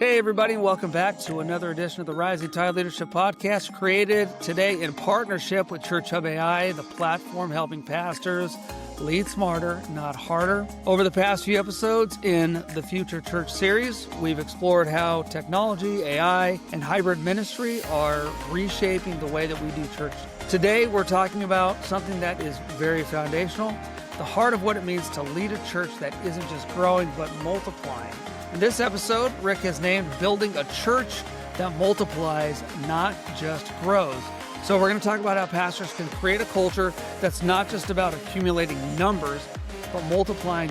Hey, everybody, welcome back to another edition of the Rising Tide Leadership Podcast, created today in partnership with Church Hub AI, the platform helping pastors lead smarter, not harder. Over the past few episodes in the Future Church series, we've explored how technology, AI, and hybrid ministry are reshaping the way that we do church. Today, we're talking about something that is very foundational, the heart of what it means to lead a church that isn't just growing, but multiplying. In this episode, Rick has named Building a Church That Multiplies, Not Just Grows. So we're going to talk about how pastors can create a culture that's not just about accumulating numbers, but multiplying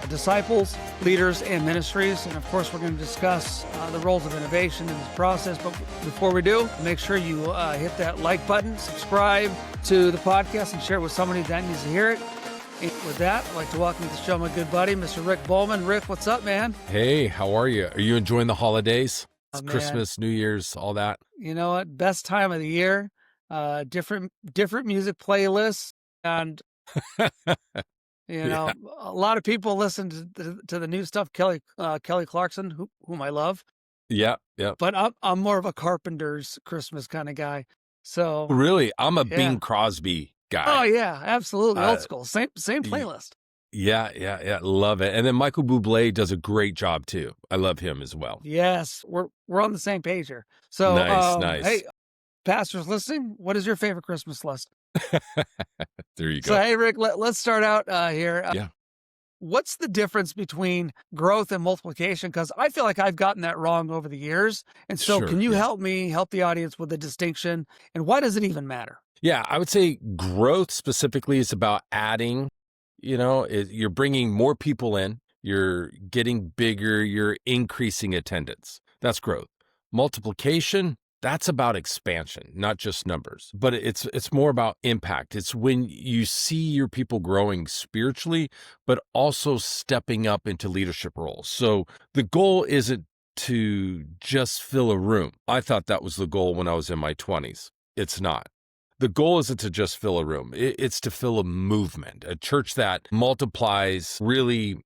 disciples, leaders, and ministries. And of course, we're going to discuss the roles of innovation in this process. But before we do, make sure you hit that like button, subscribe to the podcast, and share it with somebody that needs to hear it. And with that, I'd like to welcome to the show my good buddy, Mr. Rick Bowman. Rick, what's up, man? Hey, how are you? Are you enjoying the holidays? It's Oh, man. Christmas, New Year's, all that. You know what? Best time of the year. Different music playlists, and Yeah. a lot of people listen to the new stuff. Kelly Clarkson, whom I love, Yeah. but I'm more of a Carpenter's Christmas kind of guy. So Really, I'm a yeah. Bing Crosby Oh guy. yeah, absolutely old Uh, school. Same y- playlist. Yeah. Love it. And then Michael Bublé does a great job too. I love him as well. Yes, we're on the same page here. So Nice. hey, pastors listening, what is your favorite Christmas list? There you So go. hey, Rick, let's start out here. Yeah. What's the difference between growth and multiplication? Because I feel like I've gotten that wrong over the years. And so Sure. can you Yeah. help the audience with the distinction? And why does it even matter? Yeah, I would say growth specifically is about adding, you're bringing more people in, you're getting bigger, you're increasing attendance. That's growth. Multiplication, that's about expansion, not just numbers, but it's more about impact. It's when you see your people growing spiritually, but also stepping up into leadership roles. So the goal isn't to just fill a room. I thought that was the goal when I was in my 20s. It's not. The goal isn't to just fill a room. It's to fill a movement. A church that multiplies really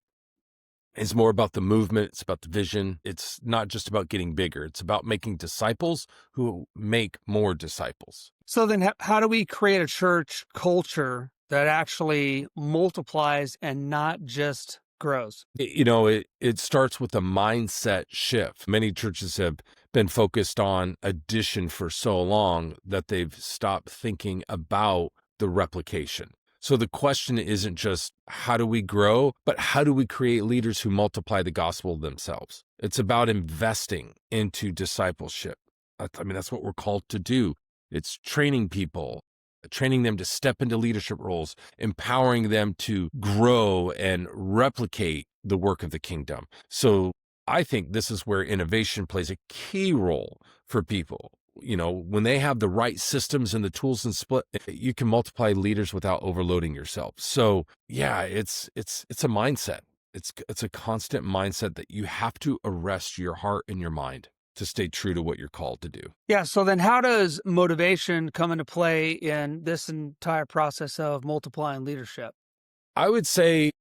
is more about the movement. It's about the vision. It's not just about getting bigger. It's about making disciples who make more disciples. So then how do we create a church culture that actually multiplies and not just grows? It starts with a mindset shift. Many churches have been focused on addition for so long that they've stopped thinking about the replication. So the question isn't just how do we grow, but how do we create leaders who multiply the gospel themselves? It's about investing into discipleship. That's what we're called to do. It's training people, training them to step into leadership roles, empowering them to grow and replicate the work of the kingdom. So I think this is where innovation plays a key role for people. When they have the right systems and the tools and split, you can multiply leaders without overloading yourself. So yeah, it's a mindset. It's a constant mindset that you have to arrest your heart and your mind to stay true to what you're called to do. Yeah. So then how does motivation come into play in this entire process of multiplying leadership? I would say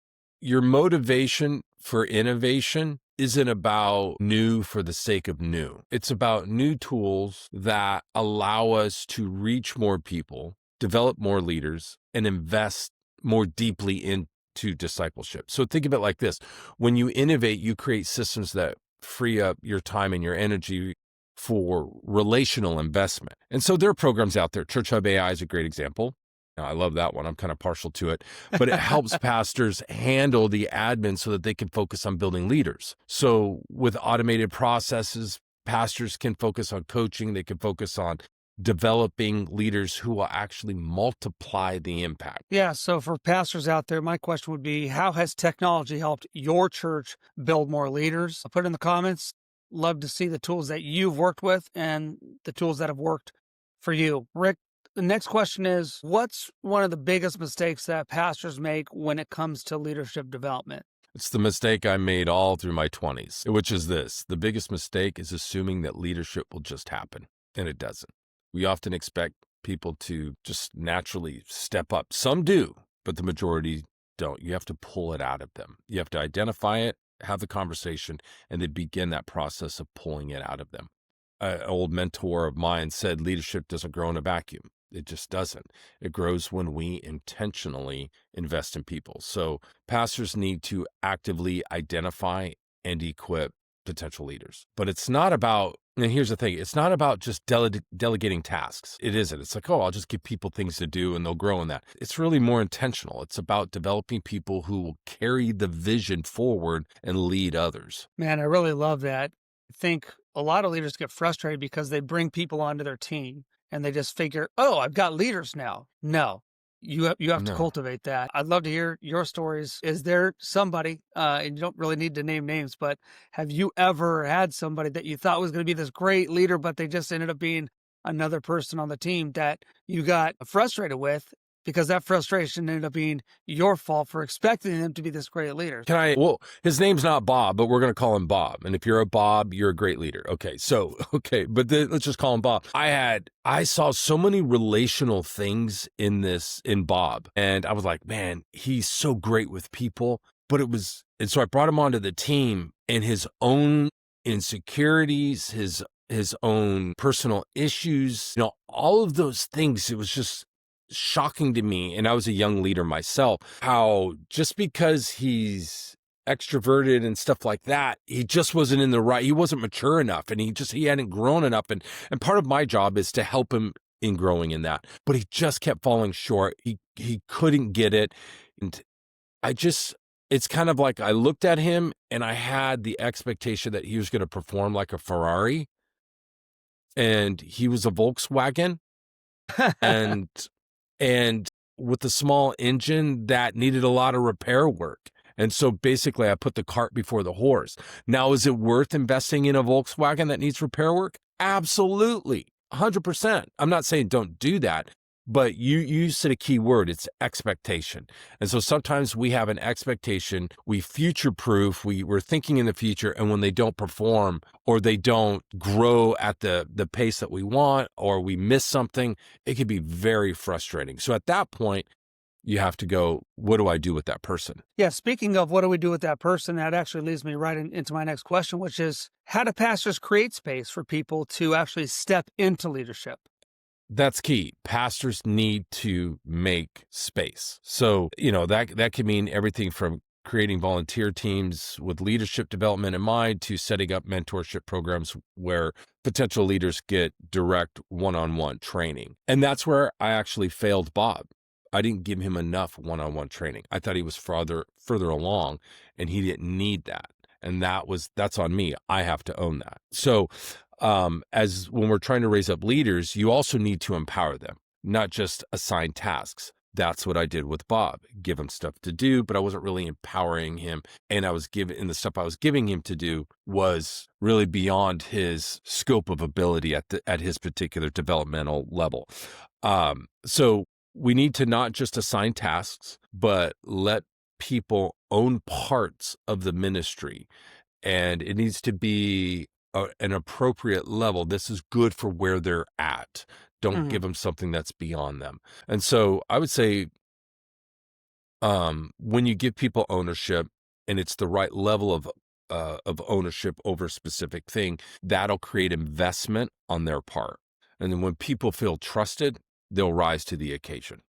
your motivation for innovation isn't about new for the sake of new. It's about new tools that allow us to reach more people, develop more leaders, and invest more deeply into discipleship. So think of it like this. When you innovate, you create systems that free up your time and your energy for relational investment. And so there are programs out there. Church Hub AI is a great example. I love that one. I'm kind of partial to it, but it helps pastors handle the admin so that they can focus on building leaders. So with automated processes, pastors can focus on coaching. They can focus on developing leaders who will actually multiply the impact. Yeah. So for pastors out there, my question would be, how has technology helped your church build more leaders? Put in the comments. Love to see the tools that you've worked with and the tools that have worked for you. Rick, the next question is, what's one of the biggest mistakes that pastors make when it comes to leadership development? It's the mistake I made all through my 20s, which is this. The biggest mistake is assuming that leadership will just happen, and it doesn't. We often expect people to just naturally step up. Some do, but the majority don't. You have to pull it out of them. You have to identify it, have the conversation, and they begin that process of pulling it out of them. An old mentor of mine said leadership doesn't grow in a vacuum. It just doesn't. It grows when we intentionally invest in people. So pastors need to actively identify and equip potential leaders. But it's not about, and here's the thing, it's not about just delegating tasks. It isn't. It's like, oh, I'll just give people things to do and they'll grow in that. It's really more intentional. It's about developing people who will carry the vision forward and lead others. Man, I really love that. I think a lot of leaders get frustrated because they bring people onto their team and they just figure, oh, I've got leaders now. No, you have to No. cultivate that. I'd love to hear your stories. Is there somebody, and you don't really need to name names, but have you ever had somebody that you thought was going to be this great leader, but they just ended up being another person on the team that you got frustrated with because that frustration ended up being your fault for expecting them to be this great leader? Well, his name's not Bob, but we're going to call him Bob. And if you're a Bob, you're a great leader. Okay. But then let's just call him Bob. I saw so many relational things in Bob. And I was like, man, he's so great with people. And so I brought him onto the team, and his own insecurities, his own personal issues, all of those things, it was just shocking to me. And I was a young leader myself, how just because he's extroverted and stuff like that, he just wasn't he wasn't mature enough, and he hadn't grown enough. And part of my job is to help him in growing in that, but he just kept falling short. He couldn't get it. And it's kind of like I looked at him and I had the expectation that he was going to perform like a Ferrari, and he was a Volkswagen. and with a small engine that needed a lot of repair work. And so basically I put the cart before the horse. Now, is it worth investing in a Volkswagen that needs repair work? Absolutely. 100%. I'm not saying don't do that, but you said a key word. It's expectation. And so sometimes we have an expectation, we future-proof, we're thinking in the future, and when they don't perform or they don't grow at the pace that we want, or we miss something, it can be very frustrating. So at that point, you have to go, what do I do with that person? Yeah, speaking of what do we do with that person, that actually leads me right into my next question, which is, how do pastors create space for people to actually step into leadership? That's key. Pastors need to make space. So, that can mean everything from creating volunteer teams with leadership development in mind to setting up mentorship programs where potential leaders get direct one-on-one training. And that's where I actually failed Bob. I didn't give him enough one-on-one training. I thought he was further along, and he didn't need that. And that's on me. I have to own that. So, as when we're trying to raise up leaders, you also need to empower them, not just assign tasks. That's what I did with Bob. Give him stuff to do, but I wasn't really empowering him. And the stuff I was giving him to do was really beyond his scope of ability at his particular developmental level. So we need to not just assign tasks, but let people own parts of the ministry. And it needs to be an appropriate level. This is good for where they're at. Don't give them something that's beyond them. And so I would say when you give people ownership, and it's the right level of ownership over a specific thing, that'll create investment on their part. And then when people feel trusted, they'll rise to the occasion.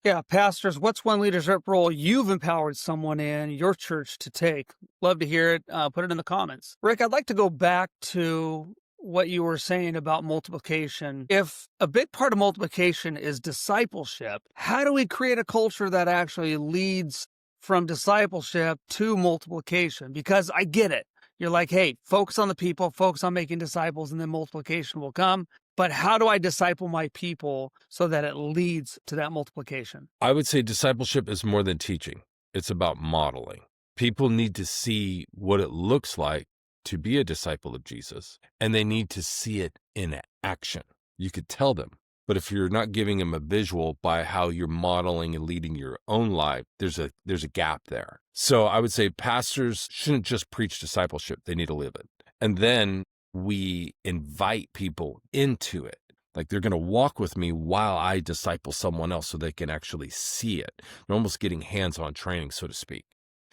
Yeah, pastors, what's one leadership role you've empowered someone in your church to take? Love to hear it. Put it in the comments. Rick, I'd like to go back to what you were saying about multiplication. If a big part of multiplication is discipleship, how do we create a culture that actually leads from discipleship to multiplication? Because I get it. You're like, hey, focus on the people, focus on making disciples, and then multiplication will come. But how do I disciple my people so that it leads to that multiplication? I would say discipleship is more than teaching. It's about modeling. People need to see what it looks like to be a disciple of Jesus, and they need to see it in action. You could tell them, but if you're not giving them a visual by how you're modeling and leading your own life, there's a gap there. So I would say pastors shouldn't just preach discipleship. They need to live it. And then we invite people into it. Like they're going to walk with me while I disciple someone else so they can actually see it. They're almost getting hands-on training, so to speak.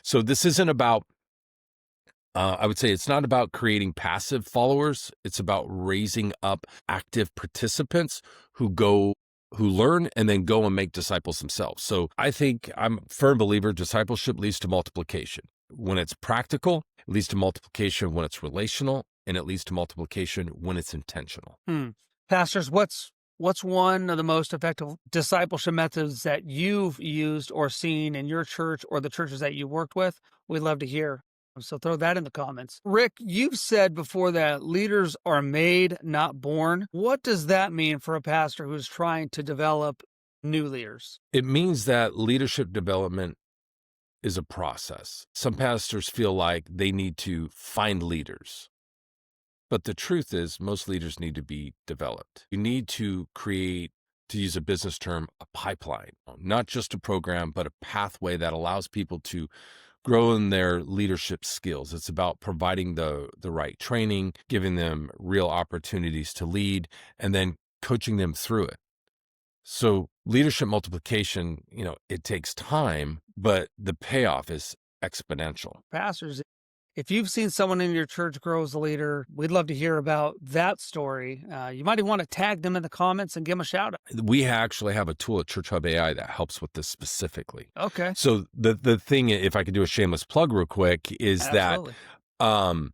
So this isn't about I would say it's not about creating passive followers. It's about raising up active participants who learn and then go and make disciples themselves. So I think I'm a firm believer discipleship leads to multiplication. When it's practical, it leads to multiplication when it's relational, and it leads to multiplication when it's intentional. Pastors, what's one of the most effective discipleship methods that you've used or seen in your church or the churches that you worked with? We'd love to hear. So throw that in the comments. Rick, you've said before that leaders are made, not born. What does that mean for a pastor who's trying to develop new leaders? It means that leadership development is a process. Some pastors feel like they need to find leaders. But the truth is, most leaders need to be developed. You need to create, to use a business term, a pipeline, not just a program, but a pathway that allows people to grow in their leadership skills. It's about providing the right training, giving them real opportunities to lead, and then coaching them through it. So leadership multiplication, it takes time, but the payoff is exponential. Pastors, if you've seen someone in your church grow as a leader, we'd love to hear about that story. You might even want to tag them in the comments and give them a shout out. We actually have a tool at Church Hub AI that helps with this specifically. Okay. So the thing, if I could do a shameless plug real quick, is Absolutely. that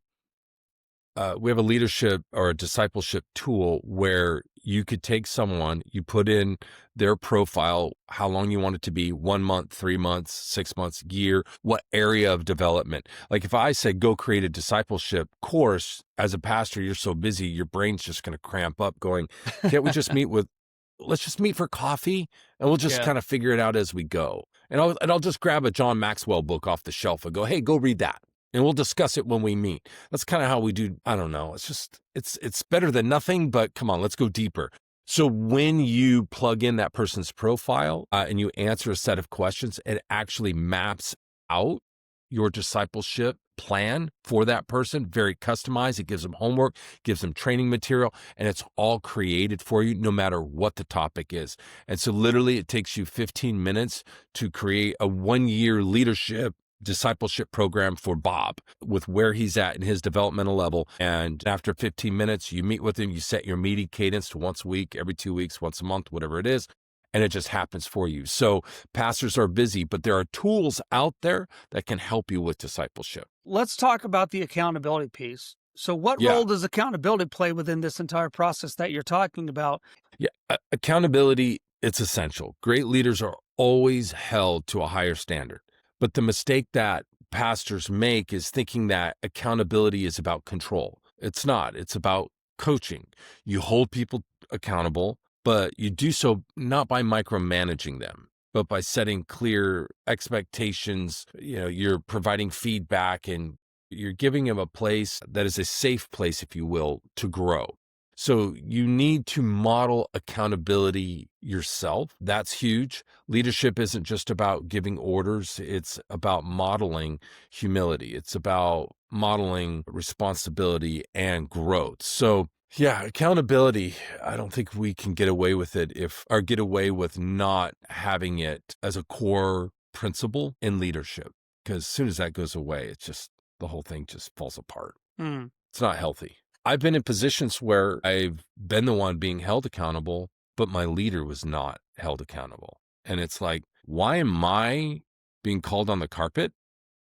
we have a leadership or a discipleship tool where you could take someone, you put in their profile, how long you want it to be, 1 month, 3 months, 6 months, year, what area of development. Like if I said, go create a discipleship course, as a pastor, you're so busy, your brain's just going to cramp up going, can't we just let's just meet for coffee and we'll just kind of figure it out as we go. And I'll just grab a John Maxwell book off the shelf and go, hey, go read that. And we'll discuss it when we meet. That's kind of how we do. I don't know. It's better than nothing, but come on, let's go deeper. So when you plug in that person's profile and you answer a set of questions, it actually maps out your discipleship plan for that person, very customized. It gives them homework, gives them training material, and it's all created for you no matter what the topic is. And so literally it takes you 15 minutes to create a 1-year leadership discipleship program for Bob with where he's at in his developmental level. And after 15 minutes, you meet with him, you set your meeting cadence to once a week, every 2 weeks, once a month, whatever it is. And it just happens for you. So pastors are busy, but there are tools out there that can help you with discipleship. Let's talk about the accountability piece. So what role does accountability play within this entire process that you're talking about? Yeah, accountability, it's essential. Great leaders are always held to a higher standard. But the mistake that pastors make is thinking that accountability is about control. It's not. It's about coaching. You hold people accountable, but you do so not by micromanaging them, but by setting clear expectations. You're providing feedback and you're giving them a place that is a safe place, if you will, to grow. So you need to model accountability yourself. That's huge. Leadership isn't just about giving orders. It's about modeling humility. It's about modeling responsibility and growth. So accountability, I don't think we can get away with it get away with not having it as a core principle in leadership. Because as soon as that goes away, the whole thing just falls apart. It's not healthy. I've been in positions where I've been the one being held accountable, but my leader was not held accountable. And it's like, why am I being called on the carpet?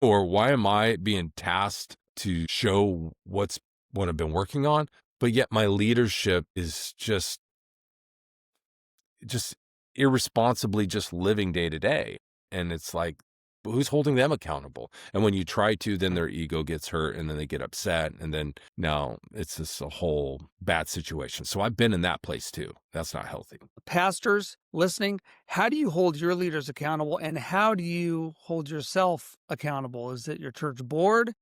Or why am I being tasked to show what I've been working on? But yet my leadership is just irresponsibly just living day to day. And it's like, who's holding them accountable? And when you try to, then their ego gets hurt and then they get upset. And then now it's just a whole bad situation. So I've been in that place too. That's not healthy. Pastors listening, how do you hold your leaders accountable and how do you hold yourself accountable? Is it your church board?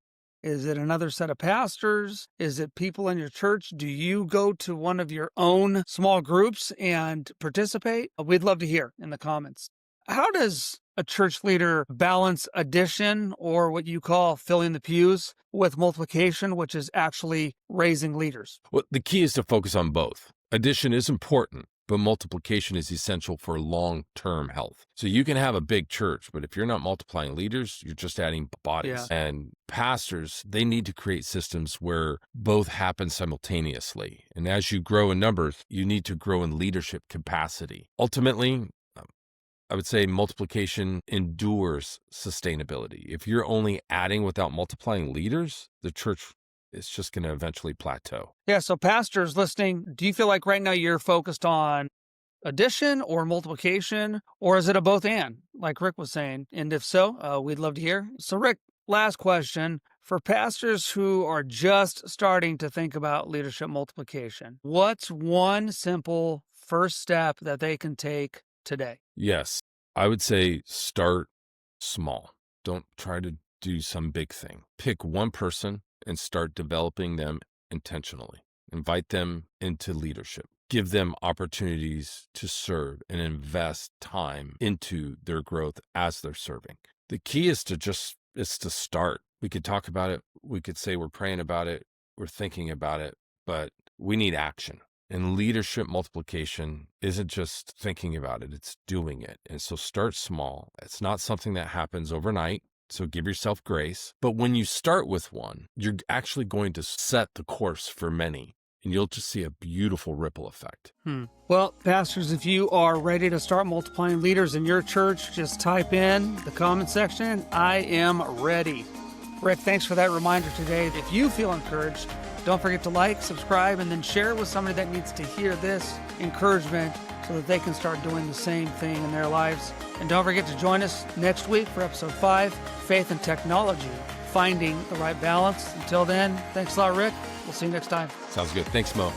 Is it another set of pastors? Is it people in your church? Do you go to one of your own small groups and participate? We'd love to hear in the comments. How does a church leader balance addition, or what you call filling the pews, with multiplication, which is actually raising leaders? Well, the key is to focus on both. Addition is important, but multiplication is essential for long-term health. So you can have a big church, but if you're not multiplying leaders, you're just adding bodies. Yeah. And pastors, they need to create systems where both happen simultaneously. And as you grow in numbers, you need to grow in leadership capacity. Ultimately, I would say multiplication endures sustainability. If you're only adding without multiplying leaders, the church is just going to eventually plateau. Yeah, so pastors listening, do you feel like right now you're focused on addition or multiplication, or is it a both and, like Rick was saying? And if so, we'd love to hear. So Rick, last question. For pastors who are just starting to think about leadership multiplication, what's one simple first step that they can take today? Yes, I would say start small. Don't try to do some big thing. Pick one person and start developing them intentionally. Invite them into leadership. Give them opportunities to serve and invest time into their growth as they're serving. The key is to start. We could talk about it. We could say we're praying about it. We're thinking about it, but we need action. And leadership multiplication isn't just thinking about it, it's doing it. And so start small. It's not something that happens overnight. So give yourself grace. But when you start with one, you're actually going to set the course for many. And you'll just see a beautiful ripple effect. Well, pastors, if you are ready to start multiplying leaders in your church, just type in the comment section, I am ready. Rick, thanks for that reminder today. If you feel encouraged, don't forget to like, subscribe, and then share it with somebody that needs to hear this encouragement so that they can start doing the same thing in their lives. And don't forget to join us next week for episode 5, Faith and Technology, Finding the Right Balance. Until then, thanks a lot, Rick. We'll see you next time. Sounds good. Thanks, Mo.